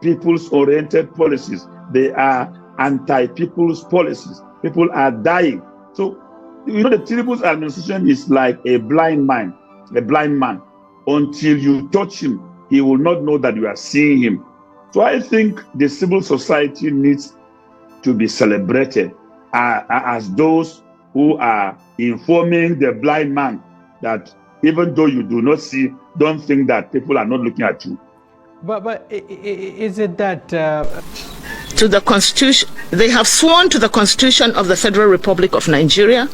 people's-oriented policies. They are anti-people's policies. People are dying. So, the Tinubu's administration is like a blind man. Until you touch him, he will not know that you are seeing him. So I think the civil society needs to be celebrated as those who are informing the blind man that even though you do not see, don't think that people are not looking at you. But is it that... To the Constitution, they have sworn to the Constitution of the Federal Republic of Nigeria,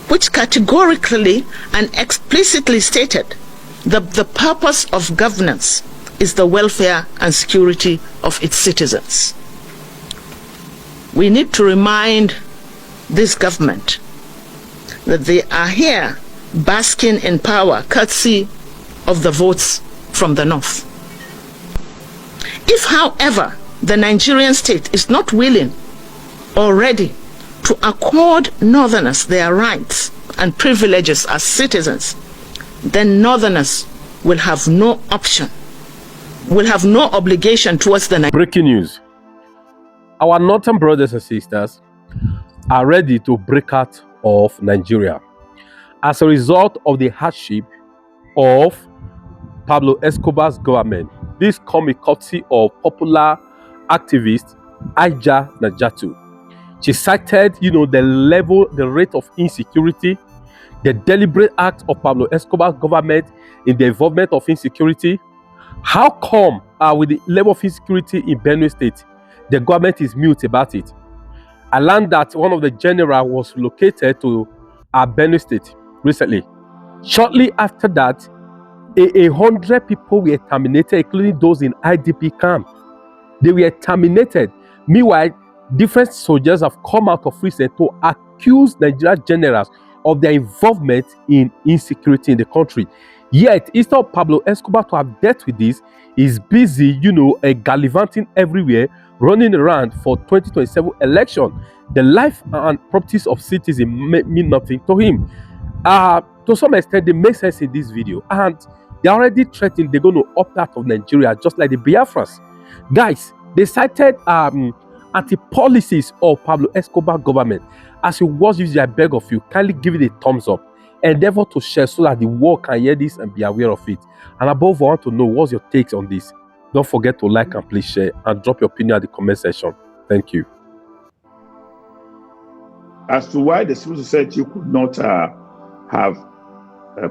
which categorically and explicitly stated that the purpose of governance is the welfare and security of its citizens. We need to remind this government that they are here basking in power courtesy of the votes from the North. If, however, the Nigerian state is not willing or ready to accord Northerners their rights and privileges as citizens, then Northerners will have no option, will have no obligation towards the... Breaking news. Our Northern brothers and sisters are ready to break out of Nigeria as a result of the hardship of Pablo Escobar's government. This comes courtesy of popular activist Aja Najatu. She cited, the rate of insecurity, the deliberate act of Pablo Escobar's government in the involvement of insecurity. How come with the level of insecurity in Benue State, the government is mute about it? I learned that one of the generals was located to Benue State recently. Shortly after that, 100 people were terminated, including those in IDP camp. They were terminated. Meanwhile, different soldiers have come out of recent to accuse Nigerian generals of their involvement in insecurity in the country. Yet, instead of Pablo Escobar to have dealt with this, he's busy, gallivanting everywhere, running around for 2027 election. The life and properties of citizens mean nothing to him. To some extent, they make sense in this video. And they're already threatening they're going to opt out of Nigeria, just like the Biafras. Guys, they cited anti-policies of Pablo Escobar government. As you watch this, I beg of you, kindly give it a thumbs up. Endeavor to share so that the world can hear this and be aware of it. And above all, I want to know what's your takes on this. Don't forget to like and please share and drop your opinion at the comment section. Thank you. As to why the civil society could not have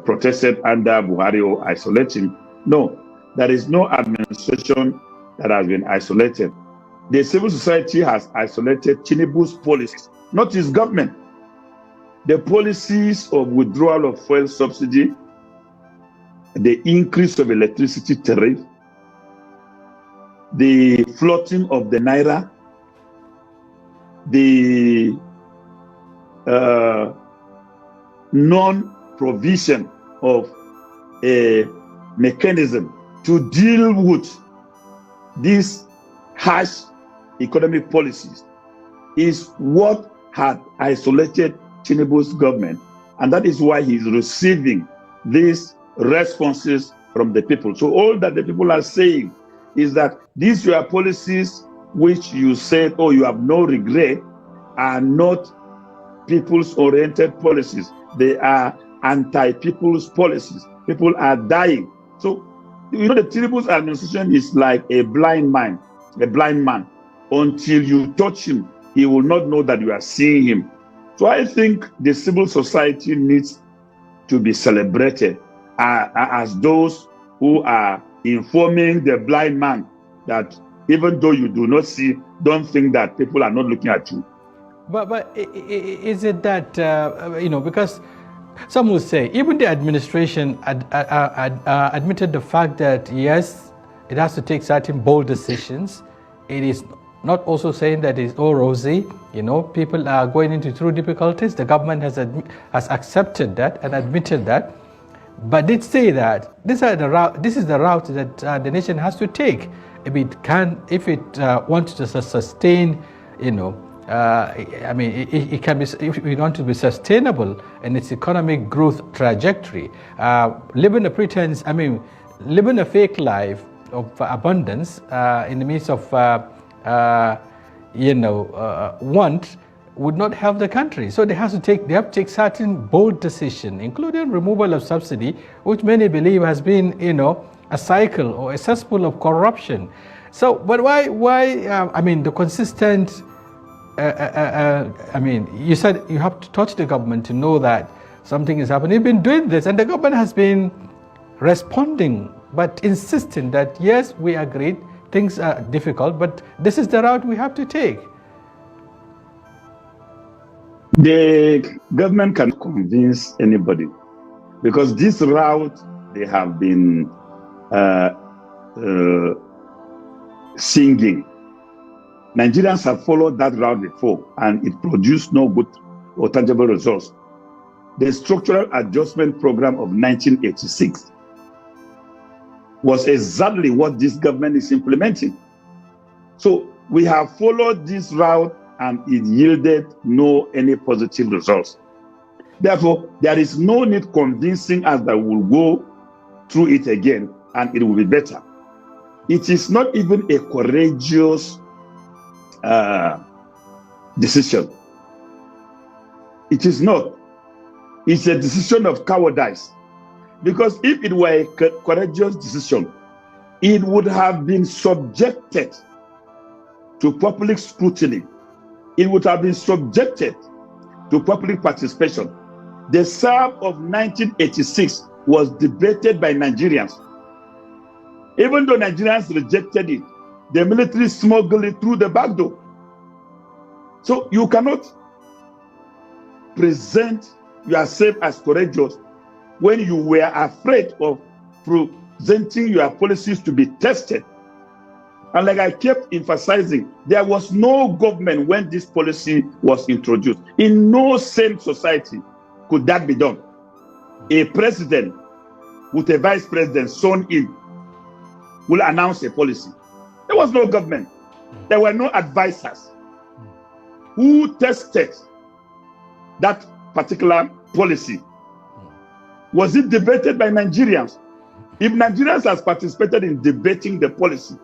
protested under Buhari or isolate him, no, there is no administration that has been isolated. The civil society has isolated Tinubu's policies, not his government. The policies of withdrawal of fuel subsidy, the increase of electricity tariff, the floating of the naira, the non-provision of a mechanism to deal with these harsh economic policies is what had isolated Tinubu's government, and that is why he's receiving these responses from the people. So all that the people are saying is that these your policies which you said, oh, you have no regret, are not people's-oriented policies. They are anti-people's policies. People are dying. So, the Tinubu's administration is like a blind man. Until you touch him, he will not know that you are seeing him. So I think the civil society needs to be celebrated as those who are informing the blind man that even though you do not see, don't think that people are not looking at you. But is it that, because some will say, even the administration admitted the fact that, yes, it has to take certain bold decisions. It is not also saying that it's all rosy. People are going through difficulties. The government has accepted that and admitted that, but did say that this is the route that the nation has to take if it wants to sustain, it can be, if we want to be sustainable in its economic growth trajectory. Living a fake life abundance, in the midst of want, would not help the country. So they have to take certain bold decisions, including removal of subsidy, which many believe has been, a cycle or a cesspool of corruption. So, but why? The consistent. You said you have to touch the government to know that something is happening. You've been doing this, and the government has been responding, but insisting that yes, we agreed, things are difficult, but this is the route we have to take. The government can convince anybody, because this route they have been singing. Nigerians have followed that route before, and it produced no good or tangible results. The Structural Adjustment Program of 1986 was exactly what this government is implementing. So we have followed this route, and it yielded any positive results. Therefore, there is no need convincing us that we'll go through it again and it will be better. It is not even a courageous decision. It is not. It's a decision of cowardice. Because if it were a courageous decision, it would have been subjected to public scrutiny. It would have been subjected to public participation. The SARB of 1986 was debated by Nigerians. Even though Nigerians rejected it, the military smuggled it through the back door. So you cannot present yourself as courageous when you were afraid of presenting your policies to be tested. And like I kept emphasizing, there was no government when this policy was introduced. In no sane society could that be done. A president with a vice president sworn in will announce a policy. There was no government. There were no advisors who tested that particular policy. Was it debated by Nigerians? If Nigerians has participated in debating the policy,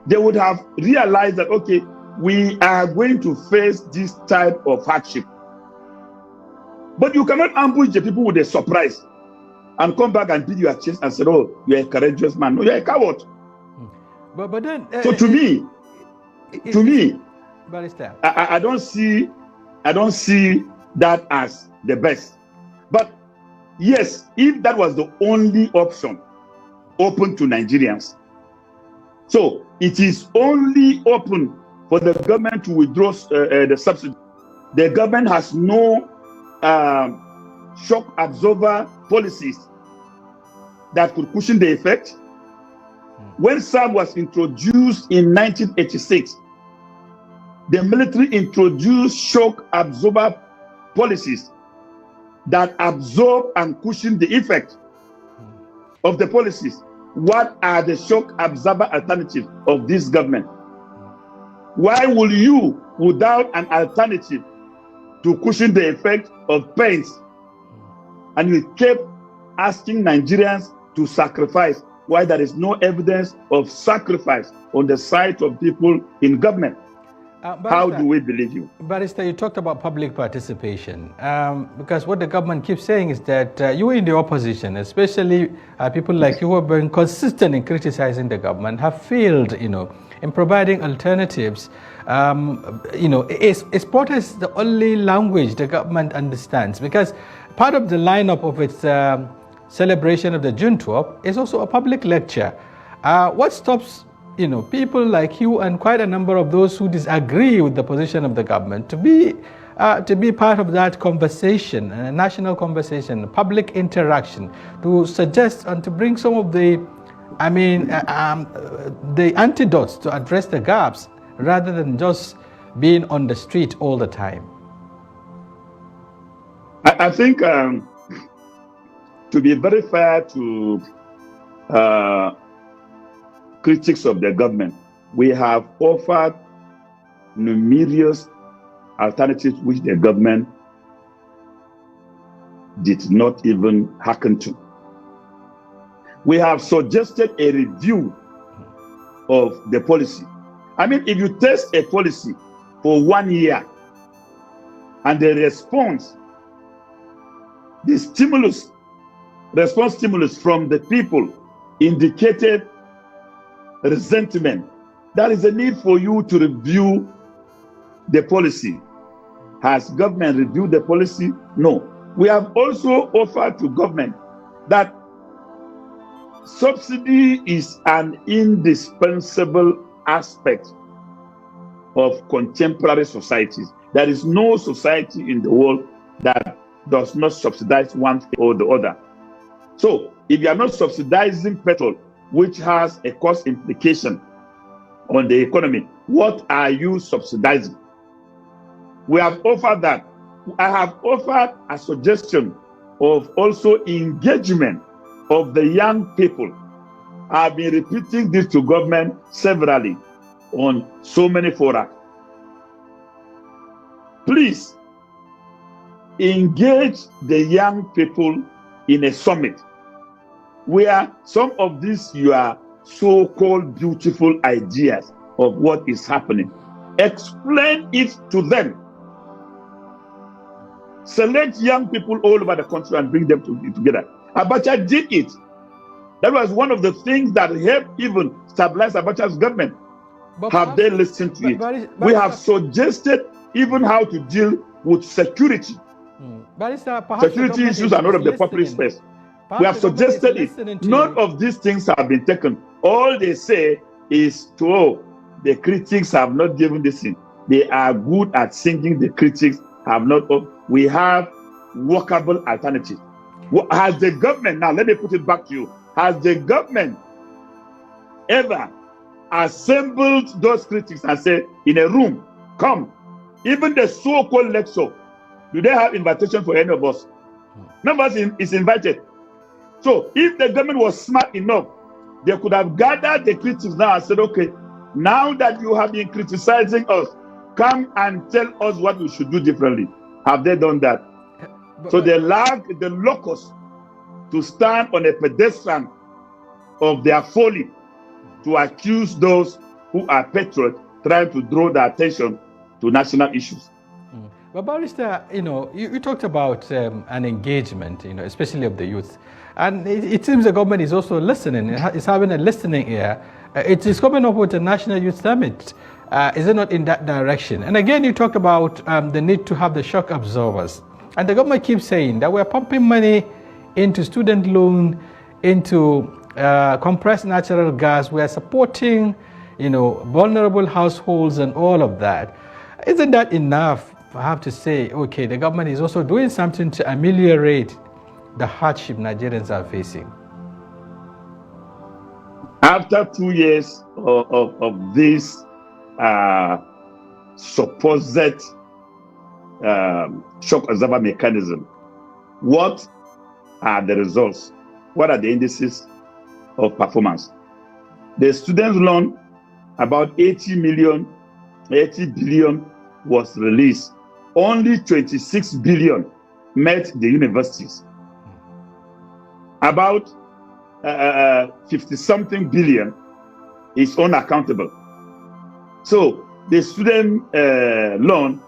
they would have realized that, okay, we are going to face this type of hardship. But you cannot ambush the people with a surprise and come back and beat your chest and say, oh, you're a courageous man. No, you're a coward. But then... so to me, Barrister, I don't see that as the best. But yes, if that was the only option open to Nigerians, so it is only open for the government to withdraw the subsidy. The government has no shock absorber policies that could cushion the effect. When SARB was introduced in 1986, the military introduced shock absorber policies that absorb and cushion the effect of the policies. What are the shock absorber alternatives of this government? Why will you, without an alternative to cushion the effect of pains, and you kept asking Nigerians to sacrifice, why there is no evidence of sacrifice on the side of people in government? How do we believe you? Barrister, you talked about public participation, because what the government keeps saying is that you in the opposition, especially people like you who have been consistent in criticizing the government, have failed, in providing alternatives. Sport is the only language the government understands, because part of the lineup of its celebration of the June 12th is also a public lecture. What stops people like you and quite a number of those who disagree with the position of the government to be part of that conversation, a national conversation, public interaction, to suggest and to bring some of the antidotes to address the gaps, rather than just being on the street all the time? I think to be very fair to critics of the government, we have offered numerous alternatives which the government did not even hearken to. We have suggested a review of the policy. I mean, if you test a policy for 1 year and the response, the response stimulus from the people indicated resentment, there is a need for you to review the policy. Has government reviewed the policy? No. We have also offered to government that subsidy is an indispensable aspect of contemporary societies. There is no society in the world that does not subsidize one thing or the other. So if you are not subsidizing petrol, which has a cost implication on the economy, what are you subsidizing? We have offered that. I have offered a suggestion of also engagement of the young people. I've been repeating this to government severally on so many fora. Please engage the young people in a summit where some of these your so-called beautiful ideas of what is happening, explain it to them. Select young people all over the country and bring them together. Abacha did it. That was one of the things that helped even stabilize Abacha's government. But have they listened to it? We have suggested even how to deal with security. Security issues are not of the populist space. We have suggested it. None of these things have been taken. All they say is, the critics have not given this in. They are good at singing, the critics have not. We have workable alternatives. Has the government, now let me put it back to you, has the government ever assembled those critics and said, in a room, come, even the so-called lecture, do they have invitation for any of us? None of us is invited. So if the government was smart enough, they could have gathered the critics now and said, okay, now that you have been criticizing us, come and tell us what we should do differently. Have they done that? So they lack the locus to stand on a pedestal of their folly to accuse those who are patriots trying to draw the attention to national issues. But Barrister, you talked about an engagement, especially of the youth. And it seems the government is also listening. It's having a listening ear. It is coming up with a National Youth Summit. Is it not in that direction? And again, you talked about the need to have the shock absorbers. And the government keeps saying that we're pumping money into student loan, into compressed natural gas. We are supporting, vulnerable households and all of that. Isn't that enough? I have to say, okay, the government is also doing something to ameliorate the hardship Nigerians are facing. After 2 years of this supposed shock absorber mechanism, what are the results? What are the indices of performance? The student loan, about 80 billion was released. Only 26 billion met the universities. About 50-something billion is unaccountable. So the student loan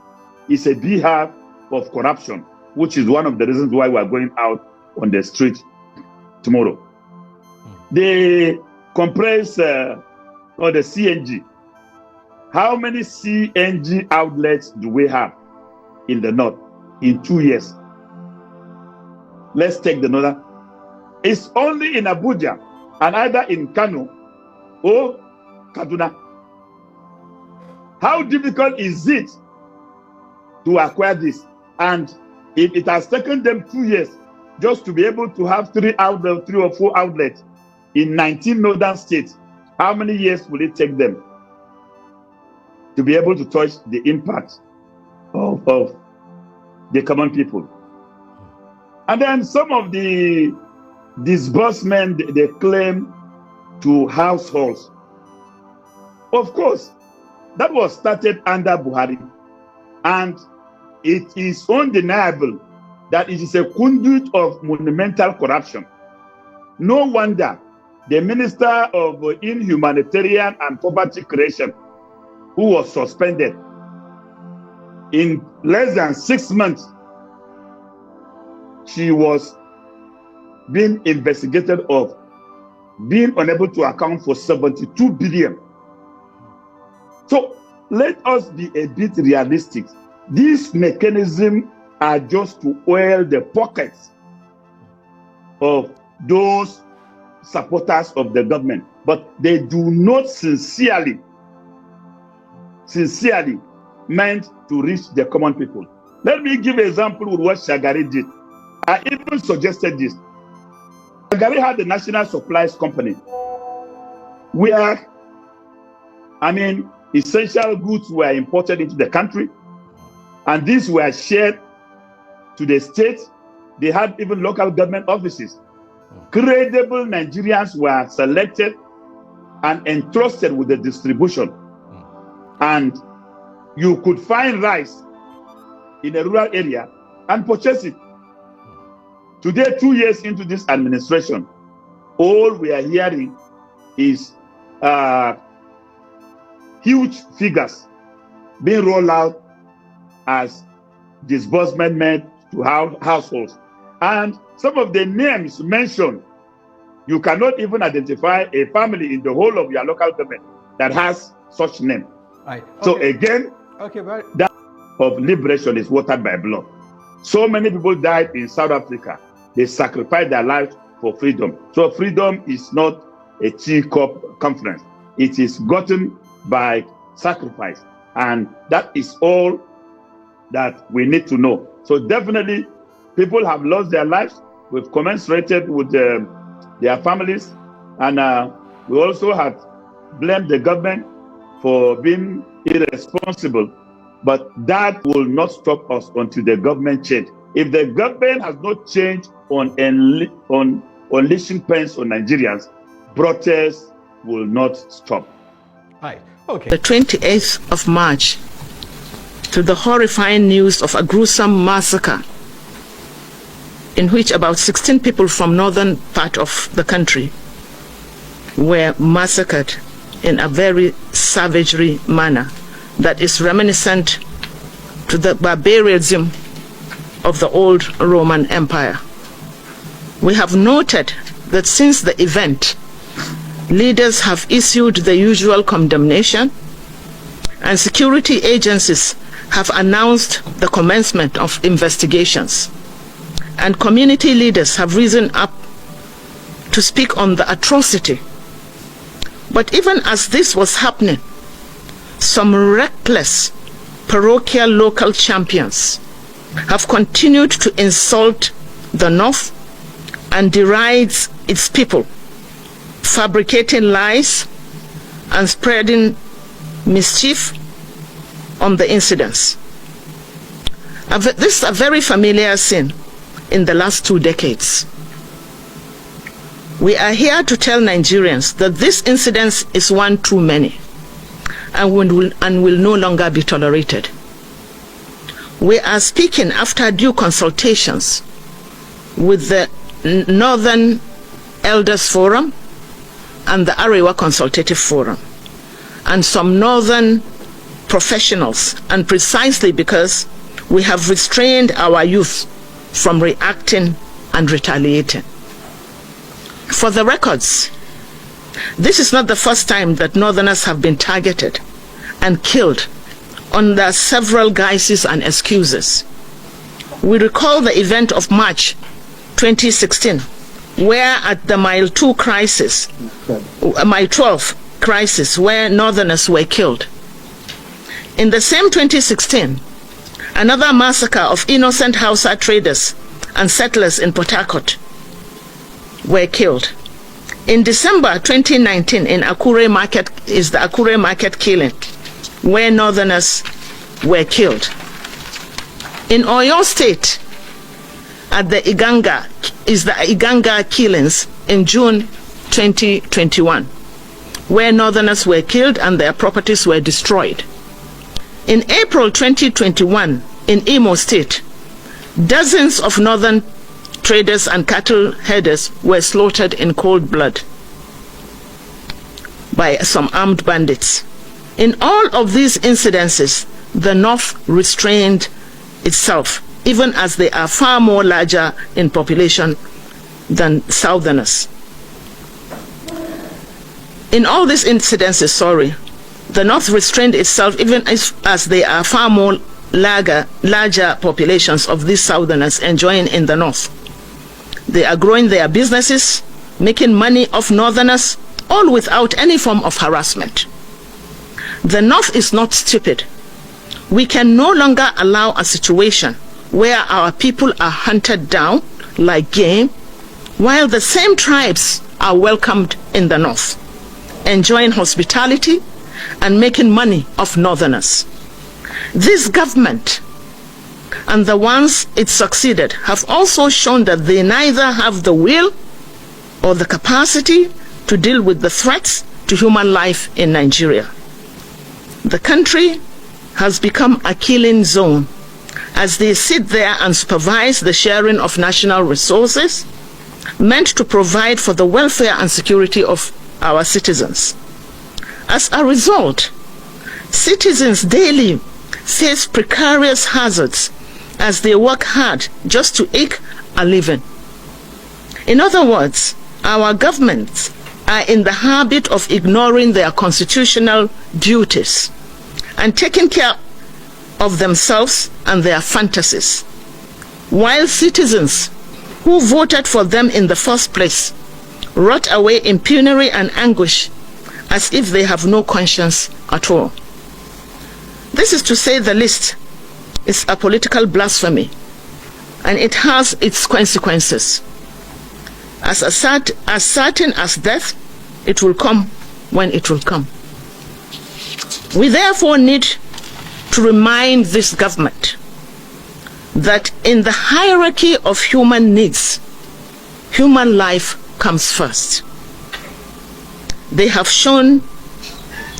is a behalf of corruption, which is one of the reasons why we are going out on the street tomorrow. The compressed or the CNG. How many CNG outlets do we have in the north in 2 years? Let's take the northern. It's only in Abuja and either in Kano or Kaduna. How difficult is it to acquire this? And if it has taken them 2 years just to be able to have 3 or 4 outlets in 19 northern states, how many years will it take them to be able to touch the impact of the common people? And then some of the disbursement they claim to households. Of course, that was started under Buhari, and it is undeniable that it is a conduit of monumental corruption. No wonder the Minister of Humanitarian and Poverty Creation, who was suspended. In less than 6 months, she was being investigated of being unable to account for 72 billion. So let us be a bit realistic. These mechanisms are just to oil the pockets of those supporters of the government, but they do not sincerely meant to reach the common people. Let me give an example with what Shagari did. I even suggested this. Shagari had the National Supplies Company, where, essential goods were imported into the country, and these were shared to the state. They had even local government offices. Credible Nigerians were selected and entrusted with the distribution. And you could find rice in a rural area and purchase it. Today, 2 years into this administration, all we are hearing is huge figures being rolled out as disbursement made to households. And some of the names mentioned, you cannot even identify a family in the whole of your local government that has such name. Right. Okay. So again, that of liberation is watered by blood. So many people died in South Africa. They sacrificed their lives for freedom. So freedom is not a teacup conference. It is gotten by sacrifice. And that is all that we need to know. So definitely, people have lost their lives. We've commensurated with their families. And we also have blamed the government for being irresponsible. But that will not stop us until the government change. If the government has not changed on unleashing pains on Nigerians, protests will not stop. Right. Okay. The 28th of March, to the horrifying news of a gruesome massacre in which about 16 people from northern part of the country were massacred in a very savagery manner that is reminiscent to the barbarism of the old Roman Empire. We have noted that since the event, leaders have issued the usual condemnation, and security agencies have announced the commencement of investigations, and community leaders have risen up to speak on the atrocity. But even as this was happening, some reckless parochial local champions have continued to insult the North and deride its people, fabricating lies and spreading mischief on the incidents. This is a very familiar scene in the last 2 decades. We are here to tell Nigerians that this incident is one too many and will no longer be tolerated. We are speaking after due consultations with the Northern Elders Forum and the Arewa Consultative Forum and some northern professionals, and precisely because we have restrained our youth from reacting and retaliating. For the records, this is not the first time that Northerners have been targeted and killed under several guises and excuses. We recall the event of March 2016, where at the Mile 12 crisis, where Northerners were killed. In the same 2016, another massacre of innocent Hausa traders and settlers in Port Harcourt were killed. In December 2019, in Akure Market, is the Akure Market killing, where Northerners were killed. In Oyo State, at the Iganga, is the Iganga killings in June 2021, where Northerners were killed and their properties were destroyed. In April 2021, in Imo State, dozens of northern traders and cattle herders were slaughtered in cold blood. by some armed bandits. In all of these incidences, the North restrained itself, even as they are far more larger in population than Southerners. In all these incidences, the North restrained itself, even as they are far more larger populations of these Southerners enjoying in the North. They are growing their businesses, making money off Northerners, all without any form of harassment. The North is not stupid. We can no longer allow a situation where our people are hunted down like game, while the same tribes are welcomed in the North, enjoying hospitality and making money off Northerners. This government and the ones it succeeded have also shown that they neither have the will or the capacity to deal with the threats to human life in Nigeria. The country has become a killing zone as they sit there and supervise the sharing of national resources meant to provide for the welfare and security of our citizens. As a result, citizens daily face precarious hazards as they work hard just to eke a living. In other words, our governments are in the habit of ignoring their constitutional duties and taking care of themselves and their fantasies, while citizens who voted for them in the first place rot away in penury and anguish as if they have no conscience at all. This is, to say the least, is a political blasphemy, and it has its consequences. As certain as death, it will come when it will come. We therefore need to remind this government that in the hierarchy of human needs, human life comes first. They have sworn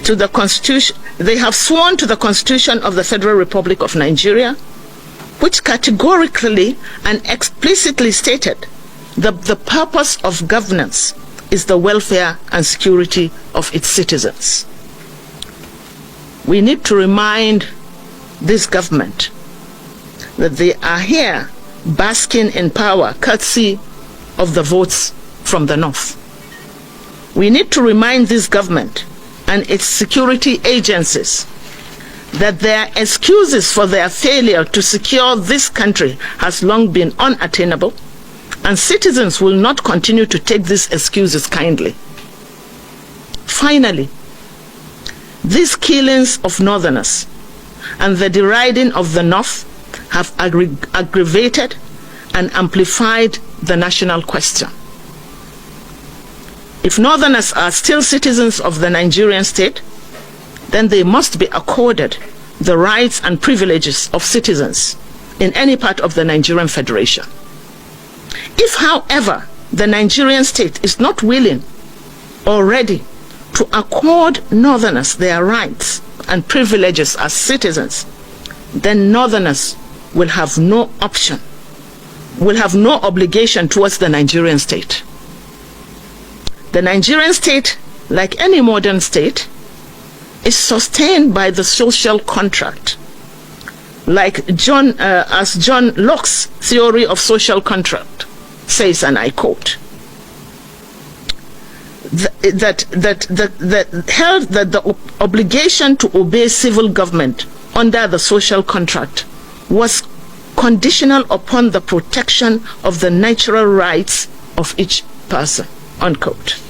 to the Constitution of the Federal Republic of Nigeria, which categorically and explicitly stated that the purpose of governance is the welfare and security of its citizens. We need to remind this government that they are here basking in power courtesy of the votes from the North. We need to remind this government and its security agencies that their excuses for their failure to secure this country has long been unattainable, and citizens will not continue to take these excuses kindly. Finally, these killings of Northerners and the deriding of the North have aggravated and amplified the national question. If Northerners are still citizens of the Nigerian state, then they must be accorded the rights and privileges of citizens in any part of the Nigerian Federation. If, however, the Nigerian state is not willing or ready to accord Northerners their rights and privileges as citizens, then Northerners will have no option, will have no obligation towards the Nigerian state. The Nigerian state, like any modern state, is sustained by the social contract, like as John Locke's theory of social contract says, and I quote, that the obligation to obey civil government under the social contract was conditional upon the protection of the natural rights of each person, unquote.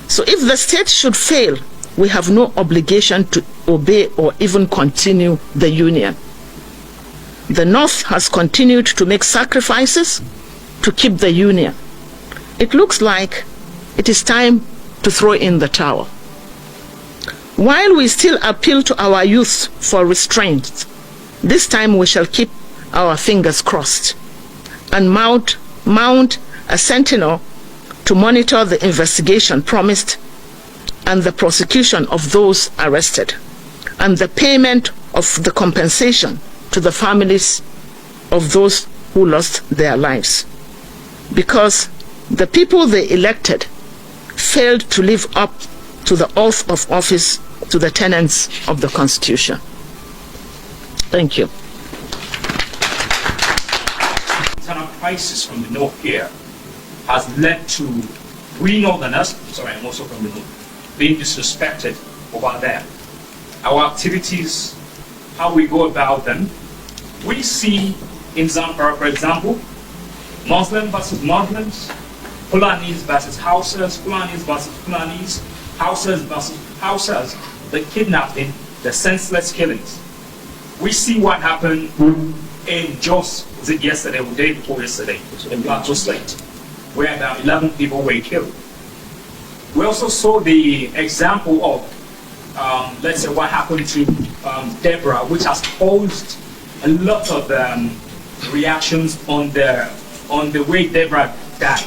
So if the state should fail, we have no obligation to obey or even continue the union. The North has continued to make sacrifices to keep the union. It looks like it is time to throw in the towel. While we still appeal to our youth for restraint, this time we shall keep our fingers crossed and mount a sentinel to monitor the investigation promised and the prosecution of those arrested and the payment of the compensation to the families of those who lost their lives, because the people they elected failed to live up to the oath of office to the tenets of the Constitution. Thank you. Internal crisis from the north here has led to we Northerners, sorry, I'm also from the north, being disrespected over there. Our activities, how we go about them, we see in Zamfara, for example, Muslim versus Muslims, Fulanis versus Hausas, Fulanis versus Fulanis, Hausas versus Hausas, the kidnapping, the senseless killings. We see what happened in Jos, was it yesterday or the day before yesterday, in Plateau State, where about 11 people were killed. We also saw the example of, let's say, what happened to Deborah, which has caused a lot of reactions on the way Deborah died.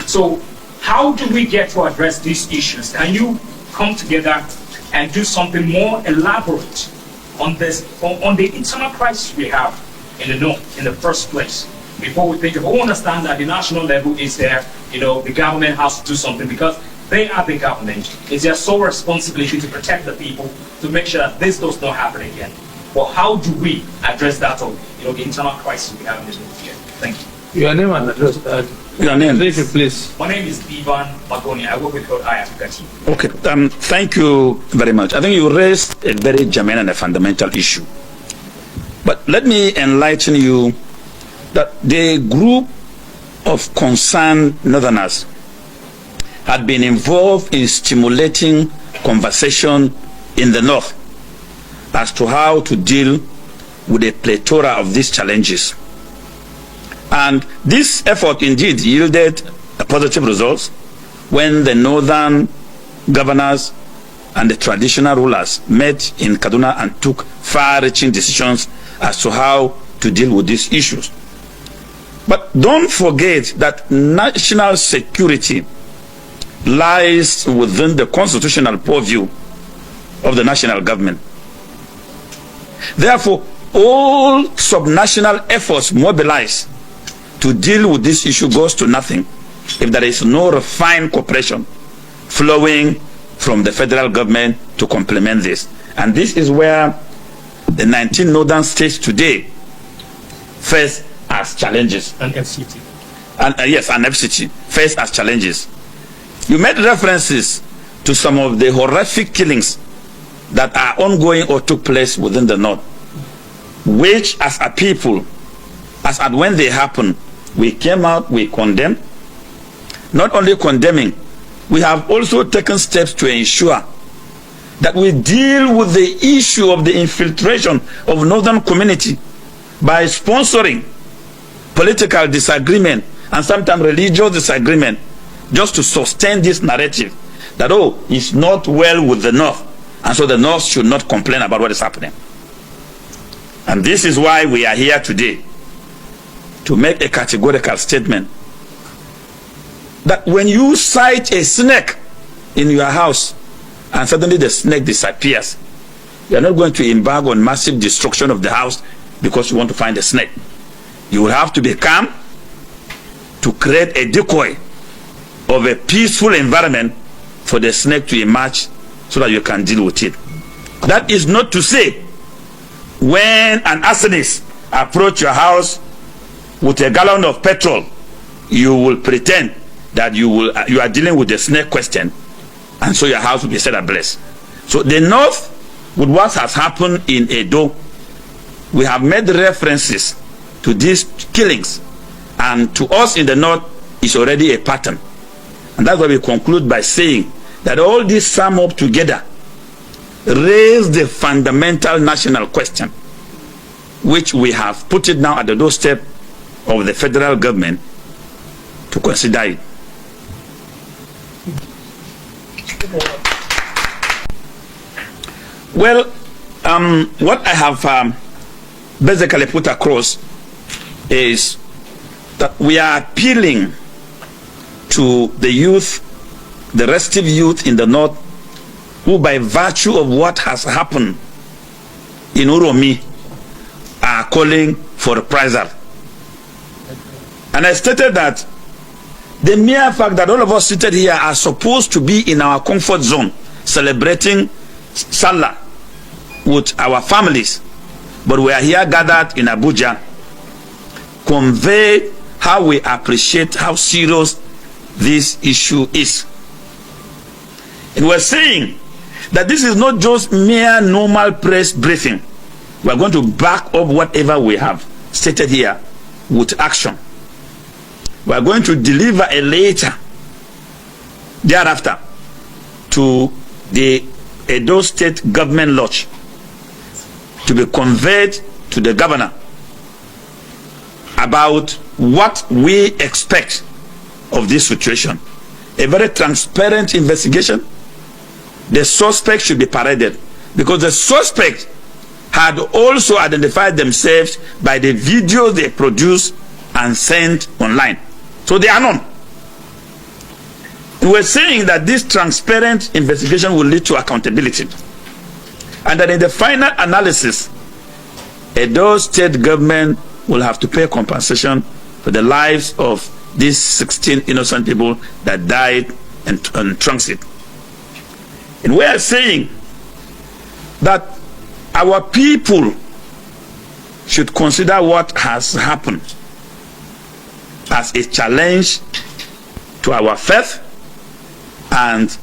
So how do we get to address these issues? Can you come together and do something more elaborate on this, on the internal crisis we have in the north in the first place? Before we think of, we understand that the national level is there, you know, the government has to do something because they are the government. It's their sole responsibility to protect the people, to make sure that this does not happen again. But how do we address that, or, you know, the internal crisis we have in this north here? Thank you. Your name and address. Your name, please. My name is Ivan Magoni. I work with Code Africa team. Okay, thank you very much. I think you raised a very germane and a fundamental issue. But let me enlighten you that the group of concerned Northerners had been involved in stimulating conversation in the North as to how to deal with a plethora of these challenges. And this effort indeed yielded positive results when the Northern governors and the traditional rulers met in Kaduna and took far-reaching decisions as to how to deal with these issues. But don't forget that national security lies within the constitutional purview of the national government. Therefore, all subnational efforts mobilized to deal with this issue goes to nothing if there is no refined cooperation flowing from the federal government to complement this. And this is where the 19 northern states today face as challenges. And FCT. And yes, and FCT face as challenges. You made references to some of the horrific killings that are ongoing or took place within the North, which as a people, as at when they happen, we came out, we condemn. Not only condemning, we have also taken steps to ensure that we deal with the issue of the infiltration of northern community by sponsoring political disagreement and sometimes religious disagreement just to sustain this narrative that, oh, it's not well with the North, and so the North should not complain about what is happening. And this is why we are here today, to make a categorical statement that when you sight a snake in your house and suddenly the snake disappears, you are not going to embark on massive destruction of the house because you want to find a snake. You will have to be calm to create a decoy of a peaceful environment for the snake to emerge so that you can deal with it. That is not to say when an arsonist approach your house with a gallon of petrol, you will pretend that you are dealing with the snake question, and so your house will be set ablaze. So the North, with what has happened in Edo, we have made references to these killings, and to us in the North is already a pattern. And that's why we conclude by saying that all these sum up together raise the fundamental national question, which we have put it now at the doorstep of the federal government to consider it. Well, what I have basically put across is that we are appealing to the youth, the restive youth in the North, who by virtue of what has happened in Uromi are calling for reprisal. And I stated that the mere fact that all of us seated here are supposed to be in our comfort zone celebrating Salah with our families, but we are here gathered in Abuja, convey how we appreciate how serious this issue is. And we're saying that this is not just mere normal press briefing. We're going to back up whatever we have stated here with action. We're going to deliver a letter thereafter to the Edo State Government Lodge to be conveyed to the governor about what we expect of this situation. A very transparent investigation. The suspect should be paraded, because the suspect had also identified themselves by the videos they produced and sent online. So they are known. We're saying that this transparent investigation will lead to accountability, and that in the final analysis, Edo State government will have to pay compensation for the lives of these 16 innocent people that died in transit. And we are saying that our people should consider what has happened as a challenge to our faith and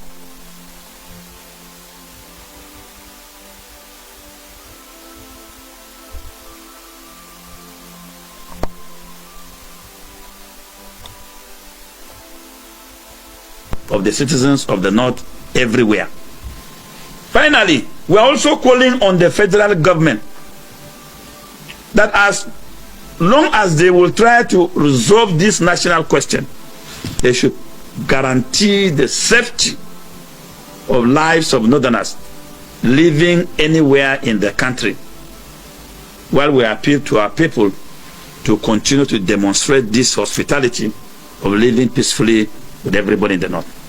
of the citizens of the North everywhere. Finally, we are also calling on the federal government that as long as they will try to resolve this national question, they should guarantee the safety of lives of Northerners living anywhere in the country, while we appeal to our people to continue to demonstrate this hospitality of living peacefully with everybody in the North.